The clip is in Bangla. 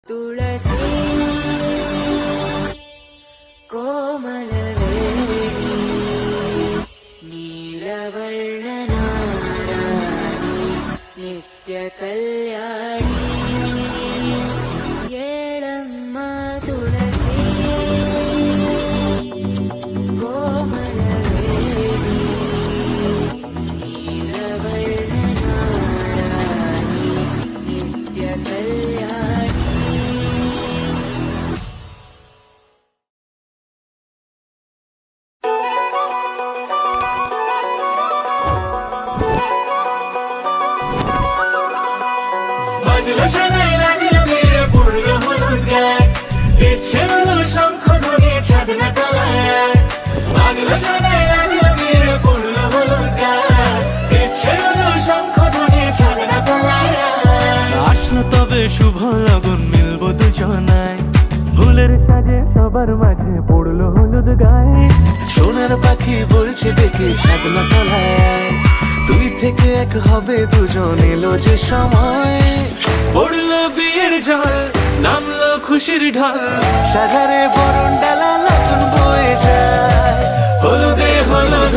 ತುಳಸಿ ಕೋಮಲವೇಣಿ ನೀಲವರ್ಣನಾರಾಣಿ ನಿತ್ಯ ಕಲ್ಯಾಣಿ ಏಳಮ್ಮ ತುಳಸಿ ಕೋಮಲವೇಣಿ ನೀಲವರ್ಣನಾರಾಣಿ ನಿತ್ಯ ಕಲ್ಯಾಣಿ. বাজলো শোনাই লাগিল মেরে পড়লো হলুদ গায়ে, ইচ্ছে হলো শঙ্খ ধ্বনি ছাদনা তলায়। বাজলো শোনাই লাগিল মেরে পড়লো হলুদ গায়ে, ইচ্ছে হলো শঙ্খ ধ্বনি ছাদনা তলায়। আসলো তবে শুভ লগন মিলবো দুজনায়, ফুলের সাজে সবার মাঝে পড়লো হলুদ গায়ে। সোনার পাখি বলছে ডেকে ছাদনা তলায়, দুই থেকে এক হবে দুজন, এলো যে সময়। পড়লো বিয়ের জল, নামলো খুশির ঢল, সাজারে বরণ ডালা নতুন বয়ে যায়। হলুদে হলুদ